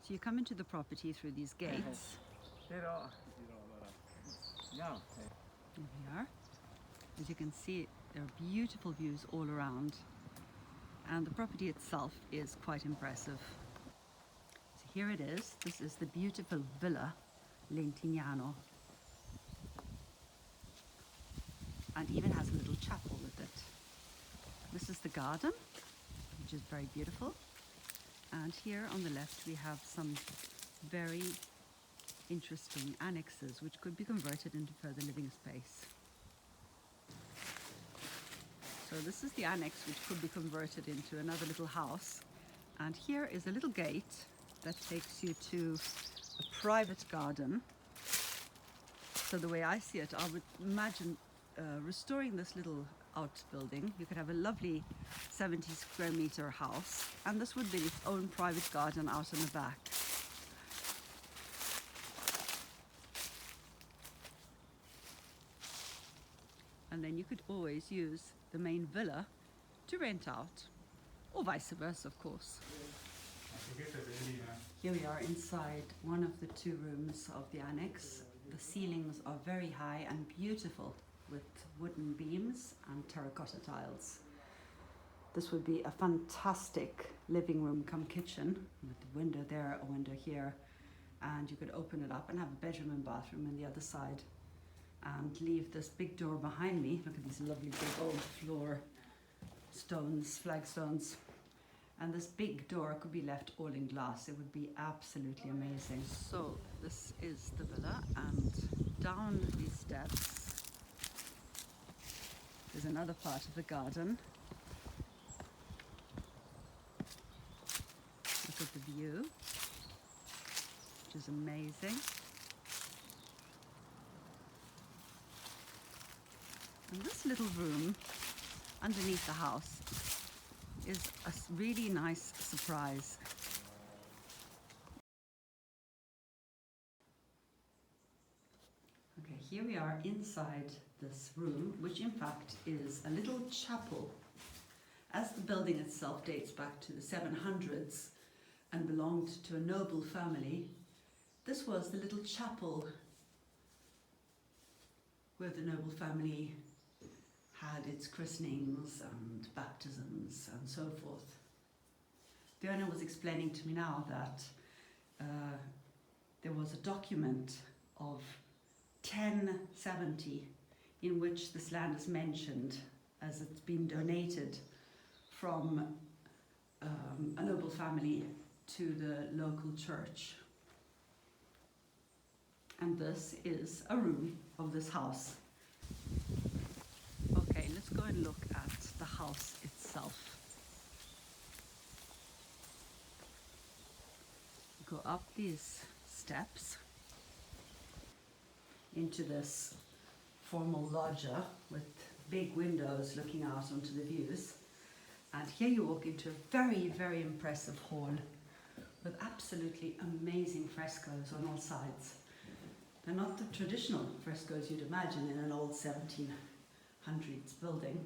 So you come into the property through these gates. Here we are. As you can see, there are beautiful views all around, and the property itself is quite impressive. So here it is. This is the beautiful villa Letignano, and even has a little chapel with it. This is the garden, which is very beautiful. And here on the left we have some very interesting annexes which could be converted into further living space. So this is the annex which could be converted into another little house. And here is a little gate that takes you to a private garden. So the way I see it, I would imagine restoring this little outbuilding. You could have a lovely 70 square meter house, and this would be its own private garden out in the back. And then you could always use the main villa to rent out, or vice versa, of course. Here we are inside one of the two rooms of the annex. The ceilings are very high and beautiful, with wooden beams and terracotta tiles. This would be a fantastic living room come kitchen, with a window there, a window here, and you could open it up and have a bedroom and bathroom on the other side, and leave this big door behind me. Look at these lovely big old floor stones, flagstones. And this big door could be left all in glass. It would be absolutely amazing. So this is the villa, and down these steps there's another part of the garden. Look at the view, which is amazing. And this little room underneath the house is a really nice surprise. Okay, here we are inside this room, which in fact is a little chapel. As the building itself dates back to the 700s and belonged to a noble family, this was the little chapel where the noble family had its christenings and baptisms and so forth. The owner was explaining to me now that there was a document of 1070 in which this land is mentioned as it's been donated from a noble family to the local church. And this is a room of this house. Okay, let's go and look at the house itself. Go up these steps into this formal loggia with big windows looking out onto the views. And here you walk into a very, very impressive hall with absolutely amazing frescoes on all sides. They're not the traditional frescoes you'd imagine in an old 1700s building,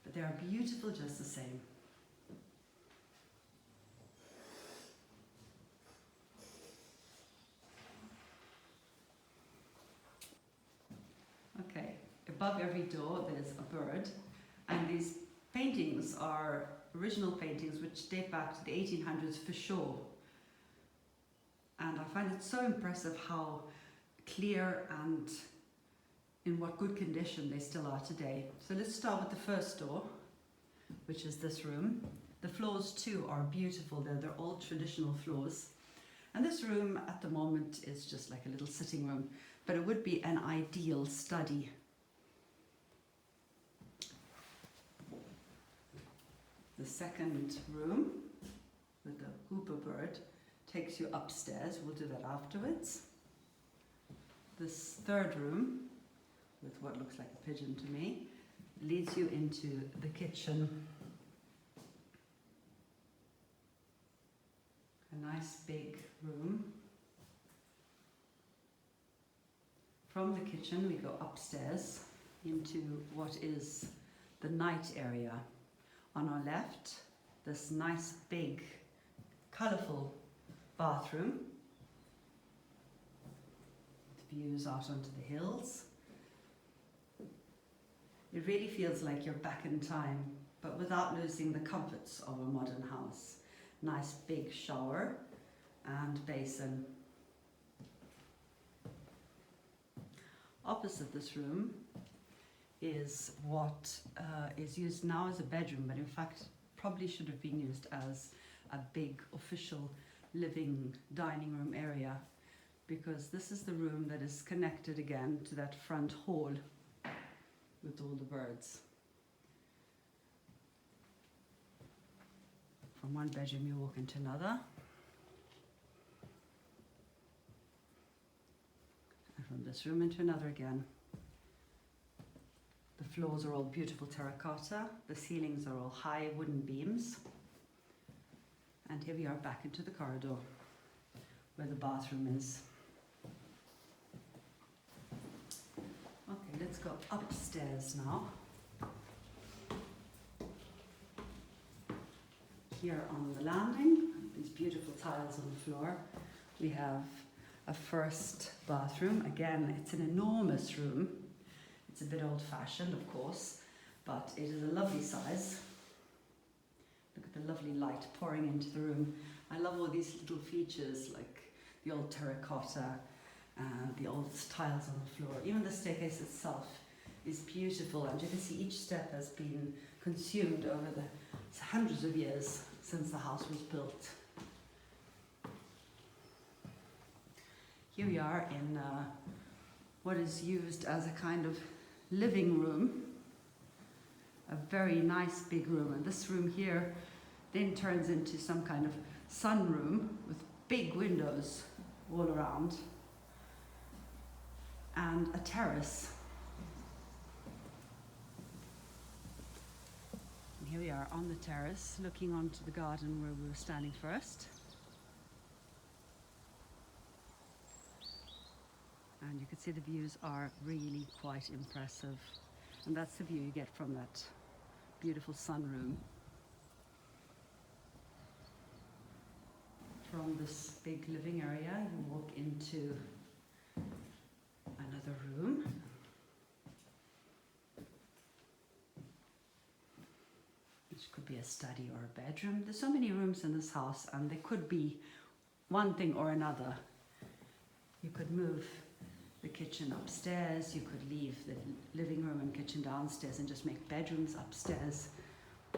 but they are beautiful just the same. Okay, above every door there's a bird, and these paintings are original paintings which date back to the 1800s for sure. And I find it so impressive how clear and in what good condition they still are today. So let's start with the first door, which is this room. The floors too are beautiful. They're all traditional floors. And this room at the moment is just like a little sitting room, but it would be an ideal study. The second room with the hooper bird takes you upstairs. We'll do that afterwards. This third room, with what looks like a pigeon to me, leads you into the kitchen. A nice big room. From the kitchen we go upstairs into what is the night area. On our left, this nice big colourful bathroom. The views out onto the hills. It really feels like you're back in time, but without losing the comforts of a modern house. Nice big shower and basin. Opposite this room is what is used now as a bedroom, but in fact probably should have been used as a big official living dining room area, because this is the room that is connected again to that front hall with all the birds. From one bedroom you walk into another, and from this room into another again. The floors are all beautiful terracotta, the ceilings are all high wooden beams, and here we are back into the corridor where the bathroom is. Okay, let's go upstairs now. Here on the landing, these beautiful tiles on the floor, we have a first bathroom. Again, it's an enormous room. It's a bit old-fashioned, of course, but it is a lovely size. Look at the lovely light pouring into the room. I love all these little features like the old terracotta, the old tiles on the floor. Even the staircase itself is beautiful, and you can see each step has been consumed over the hundreds of years since the house was built. Here we are in what is used as a kind of living room, a very nice big room, and this room here then turns into some kind of sunroom with big windows all around and a terrace. And here we are on the terrace looking onto the garden where we were standing first. And you can see the views are really quite impressive. And that's the view you get from that beautiful sunroom. From this big living area, you walk into another room. Which could be a study or a bedroom. There's so many rooms in this house, and they could be one thing or another. You could move the kitchen upstairs, you could leave the living room and kitchen downstairs and just make bedrooms upstairs.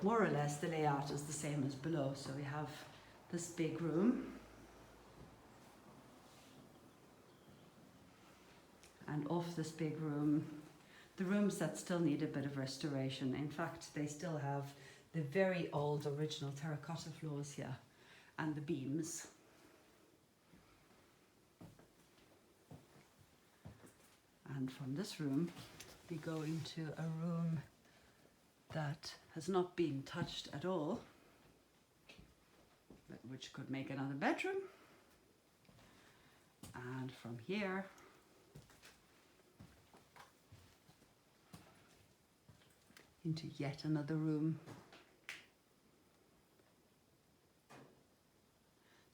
More or less the layout is the same as below. So we have this big room, and off this big room, the rooms that still need a bit of restoration. In fact, they still have the very old original terracotta floors here and the beams. And from this room, we go into a room that has not been touched at all, but which could make another bedroom. And from here, into yet another room.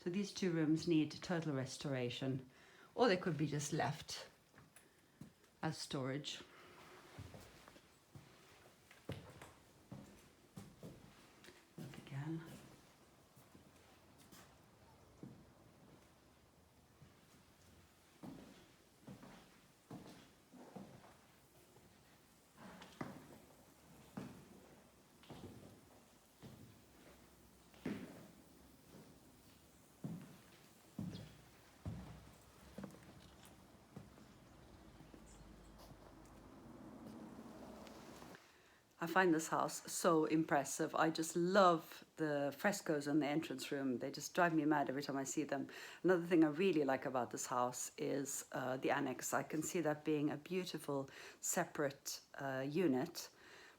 So these two rooms need total restoration, or they could be just left as storage. Look again. I find this house so impressive. I just love the frescoes in the entrance room. They just drive me mad every time I see them. Another thing I really like about this house is the annex. I can see that being a beautiful separate unit,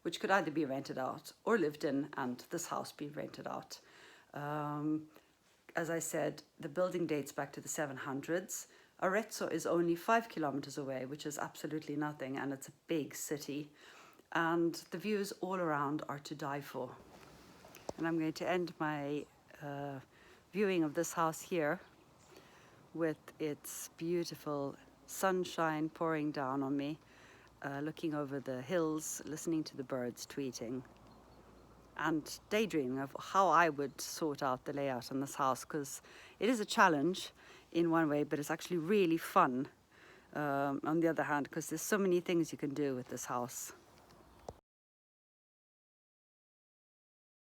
which could either be rented out or lived in, and this house be rented out. As I said, the building dates back to the 700s. Arezzo is only 5 kilometers away, which is absolutely nothing, and it's a big city. And the views all around are to die for. And I'm going to end my viewing of this house here with its beautiful sunshine pouring down on me, looking over the hills, listening to the birds tweeting, and daydreaming of how I would sort out the layout in this house, because it is a challenge in one way, but it's actually really fun on the other hand, because there's so many things you can do with this house.